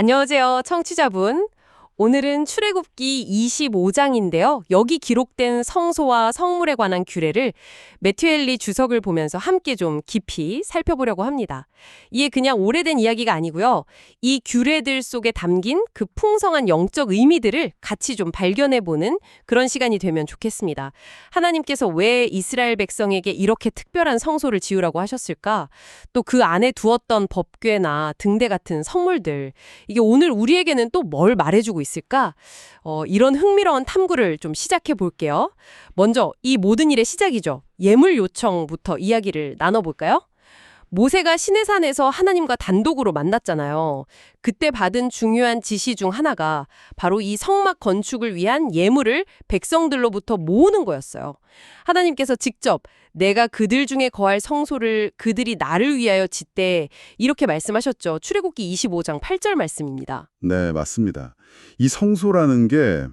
안녕하세요, 청취자분. 오늘은 출애굽기 25장인데요. 여기 기록된 성소와 성물에 관한 규례를 매튜엘리 주석을 보면서 함께 좀 깊이 살펴보려고 합니다. 이게 그냥 오래된 이야기가 아니고요. 이 규례들 속에 담긴 그 풍성한 영적 의미들을 같이 좀 발견해보는 그런 시간이 되면 좋겠습니다. 하나님께서 왜 이스라엘 백성에게 이렇게 특별한 성소를 지으라고 하셨을까? 또 그 안에 두었던 법궤나 등대 같은 성물들, 이게 오늘 우리에게는 또 뭘 말해주고 있을까? 이런 흥미로운 탐구를 좀 시작해 볼게요. 먼저 이 모든 일의 시작이죠. 예물 요청부터 이야기를 나눠볼까요? 모세가 시내산에서 하나님과 단독으로 만났잖아요. 그때 받은 중요한 지시 중 하나가 바로 이 성막 건축을 위한 예물을 백성들로부터 모으는 거였어요. 하나님께서 직접 내가 그들 중에 거할 성소를 그들이 나를 위하여 짓되 이렇게 말씀하셨죠. 출애굽기 25장 8절 말씀입니다. 네, 맞습니다. 이 성소라는 게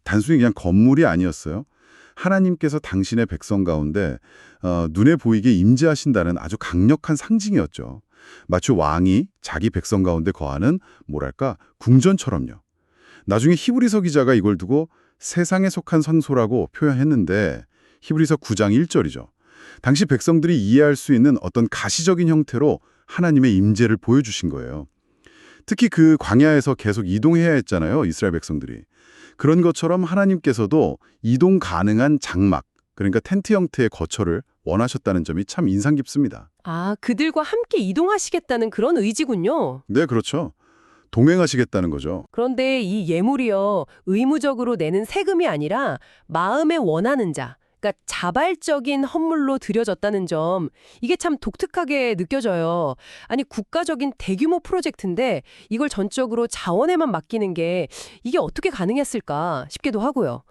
단순히 그냥 건물이 아니었어요. 하나님께서 당신의 백성 가운데 눈에 보이게 임재하신다는 아주 강력한 상징이었죠. 마치 왕이 자기 백성 가운데 거하는 뭐랄까 궁전처럼요. 나중에 히브리서 기자가 이걸 두고 세상에 속한 성소라고 표현했는데 히브리서 9장 1절이죠. 당시 백성들이 이해할 수 있는 어떤 가시적인 형태로 하나님의 임재를 보여주신 거예요. 특히 그 광야에서 계속 이동해야 했잖아요, 이스라엘 백성들이. 그런 것처럼 하나님께서도 이동 가능한 장막, 그러니까 텐트 형태의 거처를 원하셨다는 점이 참 인상 깊습니다. 아, 그들과 함께 이동하시겠다는 그런 의지군요. 네, 그렇죠. 동행하시겠다는 거죠. 그런데 이 예물이요, 의무적으로 내는 세금이 아니라 마음에 원하는 자, 그러니까 자발적인 헌물로 드려졌다는 점, 이게 참 독특하게 느껴져요. 아니, 국가적인 대규모 프로젝트인데 이걸 전적으로 자원에만 맡기는 게 이게 어떻게 가능했을까 싶기도 하고요.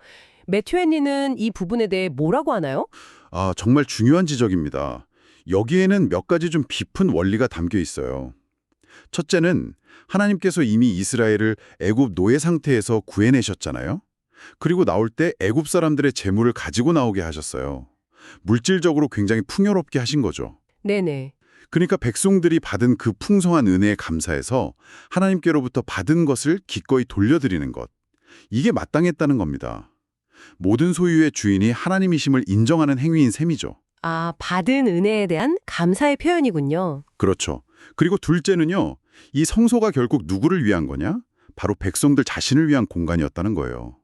매튜엔니는 이 부분에 대해 뭐라고 하나요? 아, 정말 중요한 지적입니다. 여기에는 몇 가지 좀 깊은 원리가 담겨 있어요. 첫째는 하나님께서 이미 이스라엘을 애굽 노예 상태에서 구해내셨잖아요. 그리고 나올 때 애굽 사람들의 재물을 가지고 나오게 하셨어요. 물질적으로 굉장히 풍요롭게 하신 거죠. 네네. 그러니까 백성들이 받은 그 풍성한 은혜에 감사해서 하나님께로부터 받은 것을 기꺼이 돌려드리는 것. 이게 마땅했다는 겁니다. 모든 소유의 주인이 하나님이심을 인정하는 행위인 셈이죠. 아, 받은 은혜에 대한 감사의 표현이군요. 그렇죠. 그리고 둘째는요. 이 성소가 결국 누구를 위한 거냐? 바로 백성들 자신을 위한 공간이었다는 거예요.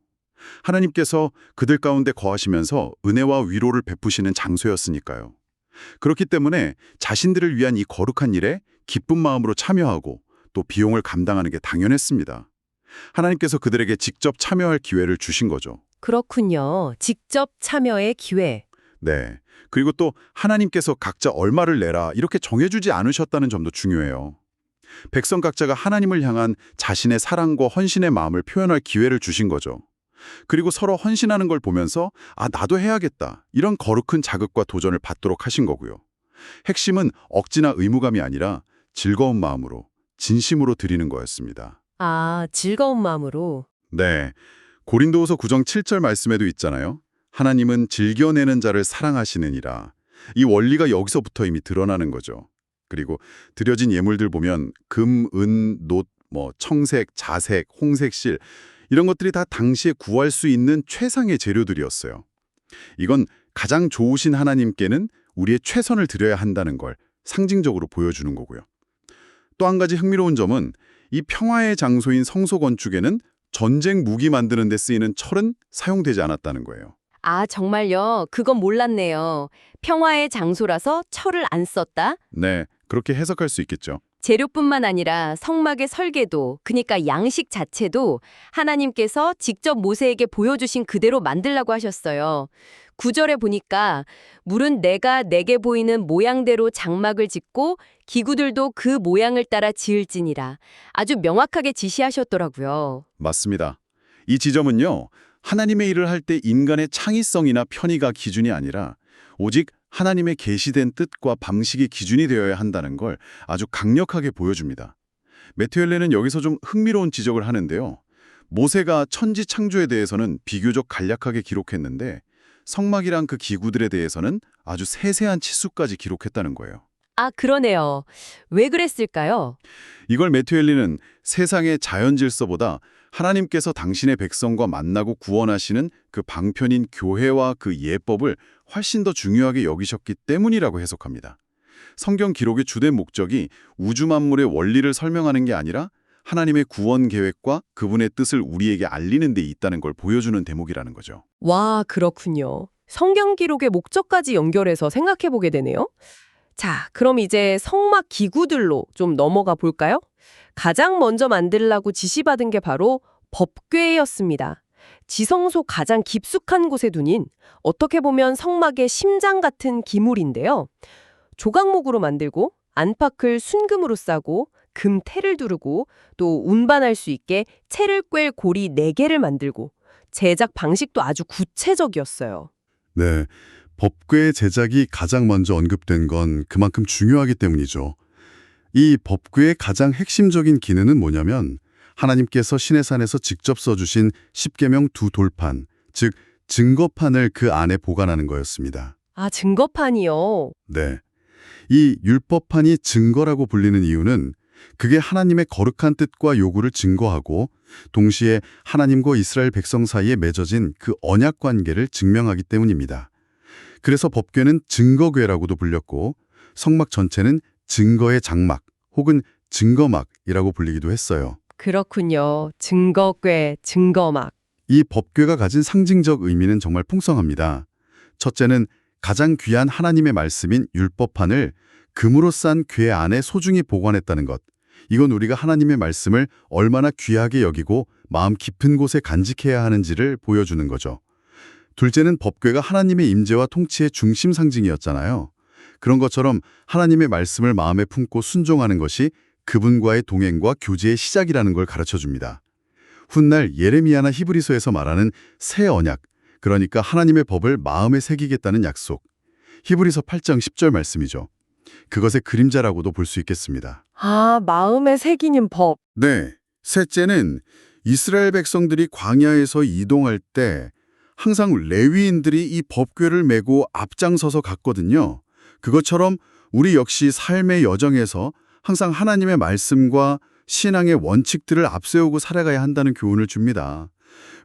하나님께서 그들 가운데 거하시면서 은혜와 위로를 베푸시는 장소였으니까요. 그렇기 때문에 자신들을 위한 이 거룩한 일에 기쁜 마음으로 참여하고 또 비용을 감당하는 게 당연했습니다. 하나님께서 그들에게 직접 참여할 기회를 주신 거죠. 그렇군요. 직접 참여의 기회. 네. 그리고 또 하나님께서 각자 얼마를 내라 이렇게 정해주지 않으셨다는 점도 중요해요. 백성 각자가 하나님을 향한 자신의 사랑과 헌신의 마음을 표현할 기회를 주신 거죠. 그리고 서로 헌신하는 걸 보면서 아, 나도 해야겠다. 이런 거룩한 자극과 도전을 받도록 하신 거고요. 핵심은 억지나 의무감이 아니라 즐거운 마음으로, 진심으로 드리는 거였습니다. 아, 즐거운 마음으로. 네. 고린도후서 9장 7절 말씀에도 있잖아요. 하나님은 즐겨내는 자를 사랑하시느니라. 이 원리가 여기서부터 이미 드러나는 거죠. 그리고 드려진 예물들 보면 금, 은, 놋, 청색, 자색, 홍색 실 이런 것들이 다 당시에 구할 수 있는 최상의 재료들이었어요. 이건 가장 좋으신 하나님께는 우리의 최선을 드려야 한다는 걸 상징적으로 보여주는 거고요. 또 한 가지 흥미로운 점은 이 평화의 장소인 성소 건축에는 전쟁 무기 만드는 데 쓰이는 철은 사용되지 않았다는 거예요. 아, 정말요? 그건 몰랐네요. 평화의 장소라서 철을 안 썼다? 네, 그렇게 해석할 수 있겠죠. 재료뿐만 아니라 성막의 설계도, 그러니까 양식 자체도 하나님께서 직접 모세에게 보여주신 그대로 만들라고 하셨어요. 9절에 보니까 물은 내가 내게 보이는 모양대로 장막을 짓고 기구들도 그 모양을 따라 지을지니라. 아주 명확하게 지시하셨더라고요. 맞습니다. 이 지점은요. 하나님의 일을 할 때 인간의 창의성이나 편의가 기준이 아니라 오직 하나님의 계시된 뜻과 방식이 기준이 되어야 한다는 걸 아주 강력하게 보여줍니다. 메투엘레는 여기서 좀 흥미로운 지적을 하는데요. 모세가 천지 창조에 대해서는 비교적 간략하게 기록했는데 성막이랑 그 기구들에 대해서는 아주 세세한 치수까지 기록했다는 거예요. 아, 그러네요. 왜 그랬을까요? 이걸 매튜 헨리는 세상의 자연 질서보다 하나님께서 당신의 백성과 만나고 구원하시는 그 방편인 교회와 그 예법을 훨씬 더 중요하게 여기셨기 때문이라고 해석합니다. 성경 기록의 주된 목적이 우주 만물의 원리를 설명하는 게 아니라 하나님의 구원 계획과 그분의 뜻을 우리에게 알리는 데 있다는 걸 보여주는 대목이라는 거죠. 와, 그렇군요. 성경 기록의 목적까지 연결해서 생각해 보게 되네요. 자, 그럼 이제 성막 기구들로 좀 넘어가 볼까요? 가장 먼저 만들라고 지시받은 게 바로 법궤였습니다. 지성소 가장 깊숙한 곳에 두닌 어떻게 보면 성막의 심장 같은 기물인데요. 조각목으로 만들고 안팎을 순금으로 싸고 금태를 두르고 또 운반할 수 있게 채를 꿰 고리 4개를 만들고 제작 방식도 아주 구체적이었어요. 네, 법궤의 제작이 가장 먼저 언급된 건 그만큼 중요하기 때문이죠. 이 법궤의 가장 핵심적인 기능은 뭐냐면 하나님께서 시내산에서 직접 써주신 십계명 2돌판, 즉 증거판을 그 안에 보관하는 거였습니다. 아, 증거판이요. 네, 이 율법판이 증거라고 불리는 이유는 그게 하나님의 거룩한 뜻과 요구를 증거하고 동시에 하나님과 이스라엘 백성 사이에 맺어진 그 언약 관계를 증명하기 때문입니다. 그래서 법궤는 증거궤라고도 불렸고 성막 전체는 증거의 장막 혹은 증거막이라고 불리기도 했어요. 그렇군요. 증거궤, 증거막. 이 법궤가 가진 상징적 의미는 정말 풍성합니다. 첫째는 가장 귀한 하나님의 말씀인 율법판을 금으로 싼 궤 안에 소중히 보관했다는 것. 이건 우리가 하나님의 말씀을 얼마나 귀하게 여기고 마음 깊은 곳에 간직해야 하는지를 보여주는 거죠. 둘째는 법궤가 하나님의 임재와 통치의 중심 상징이었잖아요. 그런 것처럼 하나님의 말씀을 마음에 품고 순종하는 것이 그분과의 동행과 교제의 시작이라는 걸 가르쳐줍니다. 훗날 예레미야나 히브리서에서 말하는 새 언약, 그러니까 하나님의 법을 마음에 새기겠다는 약속. 히브리서 8장 10절 말씀이죠. 그것의 그림자라고도 볼 수 있겠습니다. 아, 마음에 새기는 법. 네, 셋째는 이스라엘 백성들이 광야에서 이동할 때 항상 레위인들이 이 법궤를 메고 앞장서서 갔거든요. 그것처럼 우리 역시 삶의 여정에서 항상 하나님의 말씀과 신앙의 원칙들을 앞세우고 살아가야 한다는 교훈을 줍니다.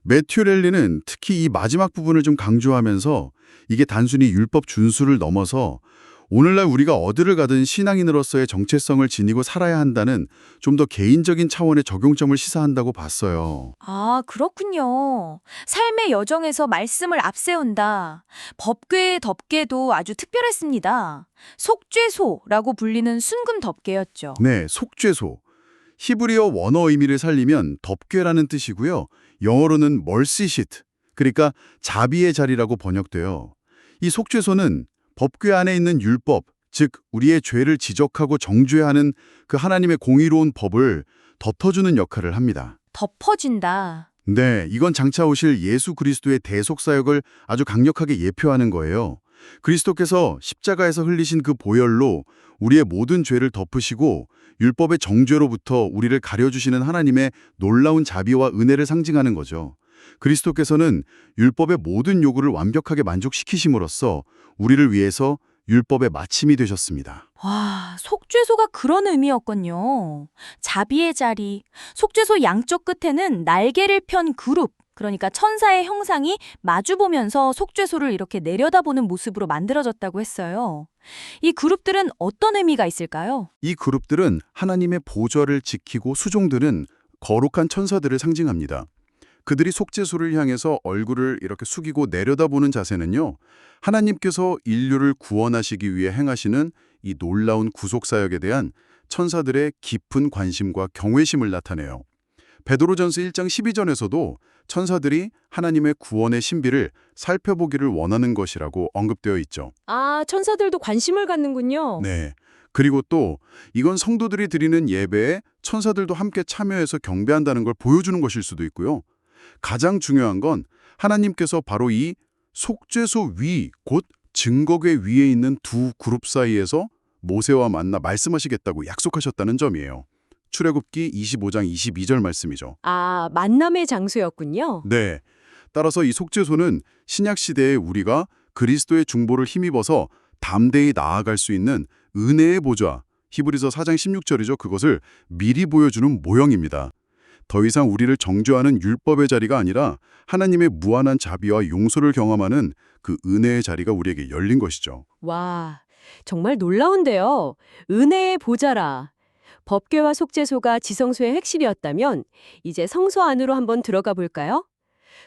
매튜 렐리는 특히 이 마지막 부분을 좀 강조하면서 이게 단순히 율법 준수를 넘어서 오늘날 우리가 어디를 가든 신앙인으로서의 정체성을 지니고 살아야 한다는 좀 더 개인적인 차원의 적용점을 시사한다고 봤어요. 아, 그렇군요. 삶의 여정에서 말씀을 앞세운다. 법궤의 덮개도 아주 특별했습니다. 속죄소라고 불리는 순금 덮개였죠. 네, 속죄소. 히브리어 원어 의미를 살리면 덮개라는 뜻이고요. 영어로는 mercy seat, 그러니까 자비의 자리라고 번역돼요. 이 속죄소는 법궤 안에 있는 율법, 즉 우리의 죄를 지적하고 정죄하는 그 하나님의 공의로운 법을 덮어주는 역할을 합니다. 덮어준다. 네, 이건 장차 오실 예수 그리스도의 대속사역을 아주 강력하게 예표하는 거예요. 그리스도께서 십자가에서 흘리신 그 보혈로 우리의 모든 죄를 덮으시고 율법의 정죄로부터 우리를 가려주시는 하나님의 놀라운 자비와 은혜를 상징하는 거죠. 그리스도께서는 율법의 모든 요구를 완벽하게 만족시키심으로써 우리를 위해서 율법의 마침이 되셨습니다. 와, 속죄소가 그런 의미였군요. 자비의 자리. 속죄소 양쪽 끝에는 날개를 편 그룹, 그러니까 천사의 형상이 마주보면서 속죄소를 이렇게 내려다보는 모습으로 만들어졌다고 했어요. 이 그룹들은 어떤 의미가 있을까요? 이 그룹들은 하나님의 보좌를 지키고 수종드는 거룩한 천사들을 상징합니다. 그들이 속죄소를 향해서 얼굴을 이렇게 숙이고 내려다보는 자세는요, 하나님께서 인류를 구원하시기 위해 행하시는 이 놀라운 구속사역에 대한 천사들의 깊은 관심과 경외심을 나타내요. 베드로전서 1장 12절에서도 천사들이 하나님의 구원의 신비를 살펴보기를 원하는 것이라고 언급되어 있죠. 아, 천사들도 관심을 갖는군요. 네. 그리고 또 이건 성도들이 드리는 예배에 천사들도 함께 참여해서 경배한다는 걸 보여주는 것일 수도 있고요. 가장 중요한 건 하나님께서 바로 이 속죄소 위, 곧 증거궤 위에 있는 두 그룹 사이에서 모세와 만나 말씀하시겠다고 약속하셨다는 점이에요. 출애굽기 25장 22절 말씀이죠. 아, 만남의 장소였군요. 네. 따라서 이 속죄소는 신약 시대에 우리가 그리스도의 중보를 힘입어서 담대히 나아갈 수 있는 은혜의 보좌, 히브리서 4장 16절이죠. 그것을 미리 보여주는 모형입니다. 더 이상 우리를 정죄하는 율법의 자리가 아니라 하나님의 무한한 자비와 용서를 경험하는 그 은혜의 자리가 우리에게 열린 것이죠. 와, 정말 놀라운데요. 은혜의 보좌라. 법궤와 속죄소가 지성소의 핵심이었다면 이제 성소 안으로 한번 들어가 볼까요?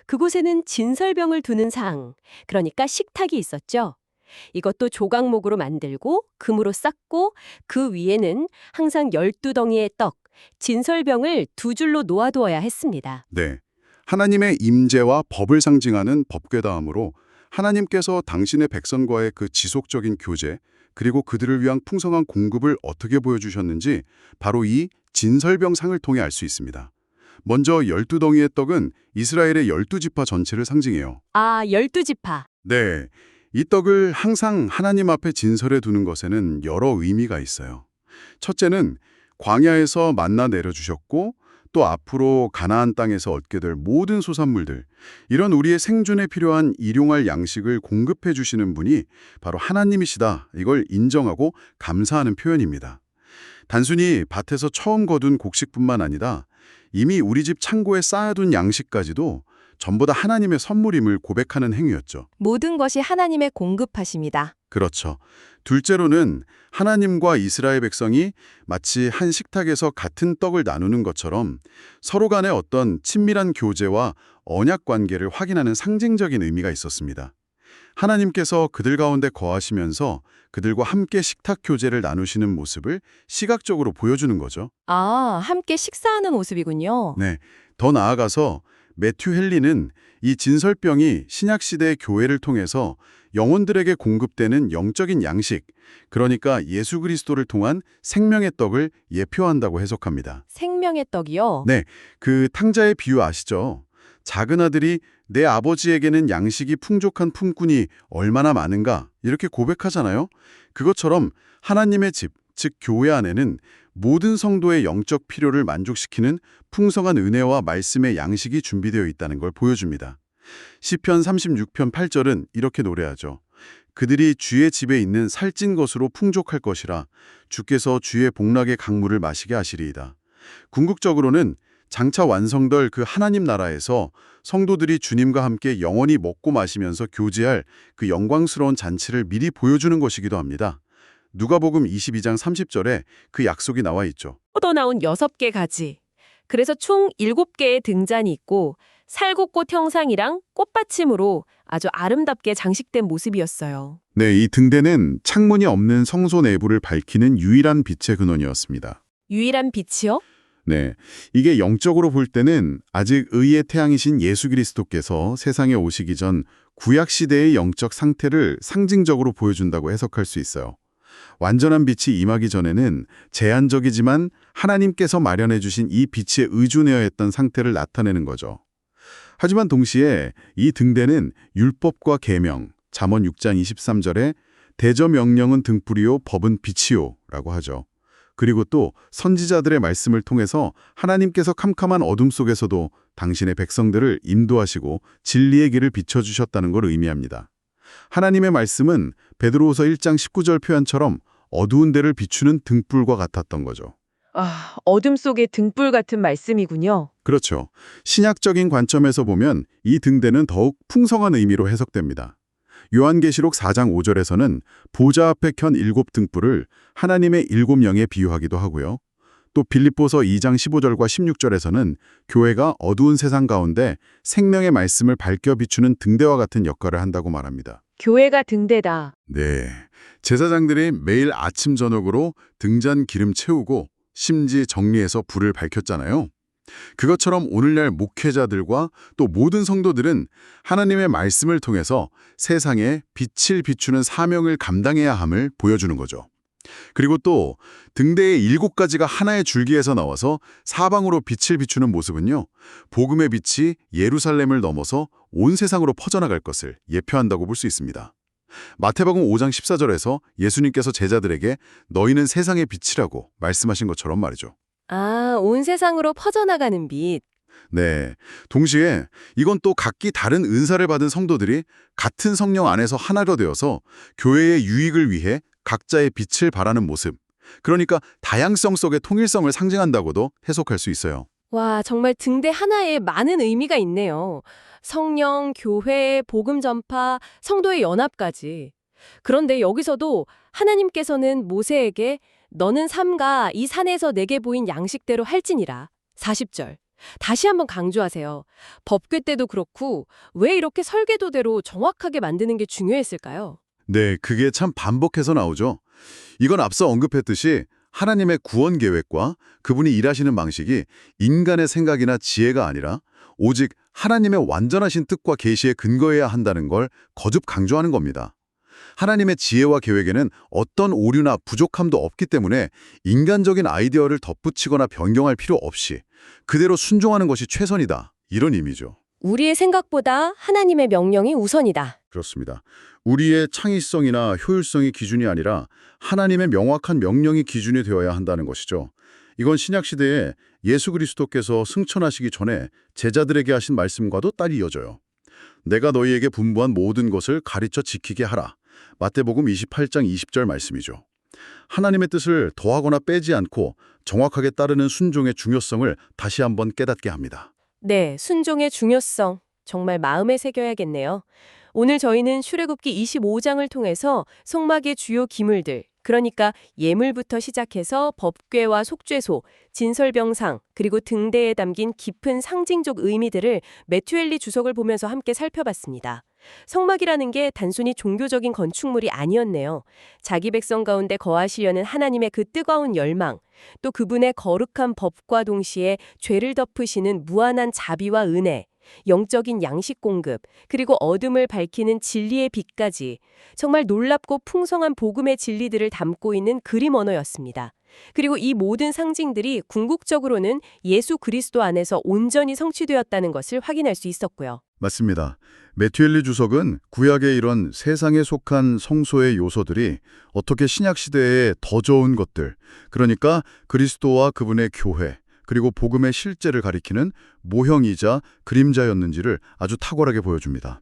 그곳에는 진설병을 두는 상, 그러니까 식탁이 있었죠. 이것도 조각목으로 만들고 금으로 쌓고 그 위에는 항상 12덩이의 떡, 진설병을 두 줄로 놓아두어야 했습니다. 네, 하나님의 임재와 법을 상징하는 법궤다음으로 하나님께서 당신의 백성과의 그 지속적인 교제, 그리고 그들을 위한 풍성한 공급을 어떻게 보여주셨는지 바로 이 진설병상을 통해 알 수 있습니다. 먼저 12덩이의 떡은 이스라엘의 12지파 전체를 상징해요. 아, 12지파. 네, 이 떡을 항상 하나님 앞에 진설해 두는 것에는 여러 의미가 있어요. 첫째는 광야에서 만나 내려주셨고 또 앞으로 가나안 땅에서 얻게 될 모든 소산물들, 이런 우리의 생존에 필요한 일용할 양식을 공급해 주시는 분이 바로 하나님이시다. 이걸 인정하고 감사하는 표현입니다. 단순히 밭에서 처음 거둔 곡식뿐만 아니라 이미 우리 집 창고에 쌓아둔 양식까지도 전부 다 하나님의 선물임을 고백하는 행위였죠. 모든 것이 하나님의 공급하십니다. 그렇죠. 둘째로는 하나님과 이스라엘 백성이 마치 한 식탁에서 같은 떡을 나누는 것처럼 서로 간의 어떤 친밀한 교제와 언약 관계를 확인하는 상징적인 의미가 있었습니다. 하나님께서 그들 가운데 거하시면서 그들과 함께 식탁 교제를 나누시는 모습을 시각적으로 보여주는 거죠. 아, 함께 식사하는 모습이군요. 네, 더 나아가서 매튜 헨리는 이 진설병이 신약시대의 교회를 통해서 영혼들에게 공급되는 영적인 양식, 그러니까 예수 그리스도를 통한 생명의 떡을 예표한다고 해석합니다. 생명의 떡이요? 네, 그 탕자의 비유 아시죠? 작은 아들이 내 아버지에게는 양식이 풍족한 품꾼이 얼마나 많은가 이렇게 고백하잖아요. 그것처럼 하나님의 집, 즉 교회 안에는 모든 성도의 영적 필요를 만족시키는 풍성한 은혜와 말씀의 양식이 준비되어 있다는 걸 보여줍니다. 시편 36편 8절은 이렇게 노래하죠. 그들이 주의 집에 있는 살찐 것으로 풍족할 것이라 주께서 주의 복락의 강물을 마시게 하시리이다. 궁극적으로는 장차 완성될 그 하나님 나라에서 성도들이 주님과 함께 영원히 먹고 마시면서 교제할 그 영광스러운 잔치를 미리 보여주는 것이기도 합니다. 누가복음 22장 30절에 그 약속이 나와 있죠. 뻗어나온 6개 가지. 그래서 총 7개의 등잔이 있고 살구꽃 형상이랑 꽃받침으로 아주 아름답게 장식된 모습이었어요. 네, 이 등대는 창문이 없는 성소 내부를 밝히는 유일한 빛의 근원이었습니다. 유일한 빛이요? 네, 이게 영적으로 볼 때는 아직 의의 태양이신 예수 그리스도께서 세상에 오시기 전 구약 시대의 영적 상태를 상징적으로 보여준다고 해석할 수 있어요. 완전한 빛이 임하기 전에는 제한적이지만 하나님께서 마련해 주신 이 빛에 의존해야 했던 상태를 나타내는 거죠. 하지만 동시에 이 등대는 율법과 계명, 잠언 6장 23절에 대저 명령은 등불이요 법은 빛이요 라고 하죠. 그리고 또 선지자들의 말씀을 통해서 하나님께서 캄캄한 어둠 속에서도 당신의 백성들을 인도하시고 진리의 길을 비춰주셨다는 걸 의미합니다. 하나님의 말씀은 베드로후서 1장 19절 표현처럼 어두운 데를 비추는 등불과 같았던 거죠. 아, 어둠 속의 등불 같은 말씀이군요. 그렇죠. 신약적인 관점에서 보면 이 등대는 더욱 풍성한 의미로 해석됩니다. 요한계시록 4장 5절에서는 보좌 앞에 켠 7등불을 하나님의 7영에 비유하기도 하고요. 또 빌립보서 2장 15절과 16절에서는 교회가 어두운 세상 가운데 생명의 말씀을 밝혀 비추는 등대와 같은 역할을 한다고 말합니다. 교회가 등대다. 네, 제사장들이 매일 아침 저녁으로 등잔 기름 채우고 심지 정리해서 불을 밝혔잖아요. 그것처럼 오늘날 목회자들과 또 모든 성도들은 하나님의 말씀을 통해서 세상에 빛을 비추는 사명을 감당해야 함을 보여주는 거죠. 그리고 또 등대의 7가지가 하나의 줄기에서 나와서 사방으로 빛을 비추는 모습은요, 복음의 빛이 예루살렘을 넘어서 온 세상으로 퍼져나갈 것을 예표한다고 볼 수 있습니다. 마태복음 5장 14절에서 예수님께서 제자들에게 너희는 세상의 빛이라고 말씀하신 것처럼 말이죠. 아, 온 세상으로 퍼져나가는 빛. 네, 동시에 이건 또 각기 다른 은사를 받은 성도들이 같은 성령 안에서 하나가 되어서 교회의 유익을 위해 각자의 빛을 발하는 모습. 그러니까 다양성 속의 통일성을 상징한다고도 해석할 수 있어요. 와, 정말 등대 하나에 많은 의미가 있네요. 성령, 교회, 복음 전파, 성도의 연합까지. 그런데 여기서도 하나님께서는 모세에게 너는 삼가 이 산에서 내게 보인 양식대로 할지니라. 40절. 다시 한번 강조하세요. 법궤 때도 그렇고 왜 이렇게 설계도대로 정확하게 만드는 게 중요했을까요? 네, 그게 참 반복해서 나오죠. 이건 앞서 언급했듯이 하나님의 구원 계획과 그분이 일하시는 방식이 인간의 생각이나 지혜가 아니라 오직 하나님의 완전하신 뜻과 계시에 근거해야 한다는 걸 거듭 강조하는 겁니다. 하나님의 지혜와 계획에는 어떤 오류나 부족함도 없기 때문에 인간적인 아이디어를 덧붙이거나 변경할 필요 없이 그대로 순종하는 것이 최선이다. 이런 의미죠. 우리의 생각보다 하나님의 명령이 우선이다. 그렇습니다. 우리의 창의성이나 효율성이 기준이 아니라 하나님의 명확한 명령이 기준이 되어야 한다는 것이죠. 이건 신약시대에 예수 그리스도께서 승천하시기 전에 제자들에게 하신 말씀과도 딸이 이어져요. 내가 너희에게 분부한 모든 것을 가르쳐 지키게 하라. 마태복음 28장 20절 말씀이죠. 하나님의 뜻을 더하거나 빼지 않고 정확하게 따르는 순종의 중요성을 다시 한번 깨닫게 합니다. 네, 순종의 중요성 정말 마음에 새겨야겠네요. 오늘 저희는 출애굽기 25장을 통해서 성막의 주요 기물들, 그러니까 예물부터 시작해서 법궤와 속죄소, 진설병상, 그리고 등대에 담긴 깊은 상징적 의미들을 매튜엘리 주석을 보면서 함께 살펴봤습니다. 성막이라는 게 단순히 종교적인 건축물이 아니었네요. 자기 백성 가운데 거하시려는 하나님의 그 뜨거운 열망, 또 그분의 거룩한 법과 동시에 죄를 덮으시는 무한한 자비와 은혜, 영적인 양식 공급, 그리고 어둠을 밝히는 진리의 빛까지 정말 놀랍고 풍성한 복음의 진리들을 담고 있는 그림 언어였습니다. 그리고 이 모든 상징들이 궁극적으로는 예수 그리스도 안에서 온전히 성취되었다는 것을 확인할 수 있었고요. 맞습니다. 매튜엘리 주석은 구약의 이런 세상에 속한 성소의 요소들이 어떻게 신약 시대에 더 좋은 것들, 그러니까 그리스도와 그분의 교회, 그리고 복음의 실제를 가리키는 모형이자 그림자였는지를 아주 탁월하게 보여줍니다.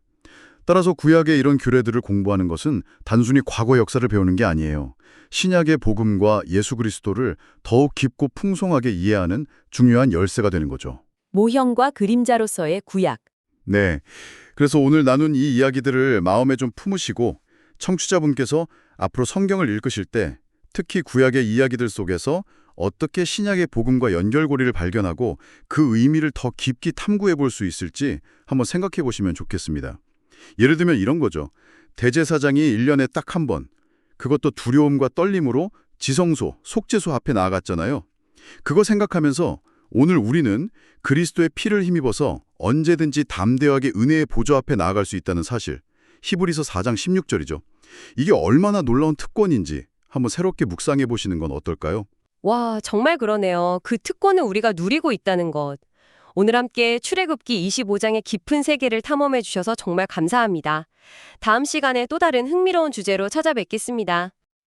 따라서 구약의 이런 규례들을 공부하는 것은 단순히 과거 역사를 배우는 게 아니에요. 신약의 복음과 예수 그리스도를 더욱 깊고 풍성하게 이해하는 중요한 열쇠가 되는 거죠. 모형과 그림자로서의 구약. 네. 그래서 오늘 나눈 이 이야기들을 마음에 좀 품으시고 청취자분께서 앞으로 성경을 읽으실 때 특히 구약의 이야기들 속에서 어떻게 신약의 복음과 연결고리를 발견하고 그 의미를 더 깊이 탐구해 볼 수 있을지 한번 생각해 보시면 좋겠습니다. 예를 들면 이런 거죠. 대제사장이 1년에 딱 한 번, 그것도 두려움과 떨림으로 지성소, 속죄소 앞에 나아갔잖아요. 그거 생각하면서 오늘 우리는 그리스도의 피를 힘입어서 언제든지 담대하게 은혜의 보좌 앞에 나아갈 수 있다는 사실, 히브리서 4장 16절이죠. 이게 얼마나 놀라운 특권인지 한번 새롭게 묵상해 보시는 건 어떨까요? 와, 정말 그러네요. 그 특권을 우리가 누리고 있다는 것. 오늘 함께 출애굽기 25장의 깊은 세계를 탐험해 주셔서 정말 감사합니다. 다음 시간에 또 다른 흥미로운 주제로 찾아뵙겠습니다.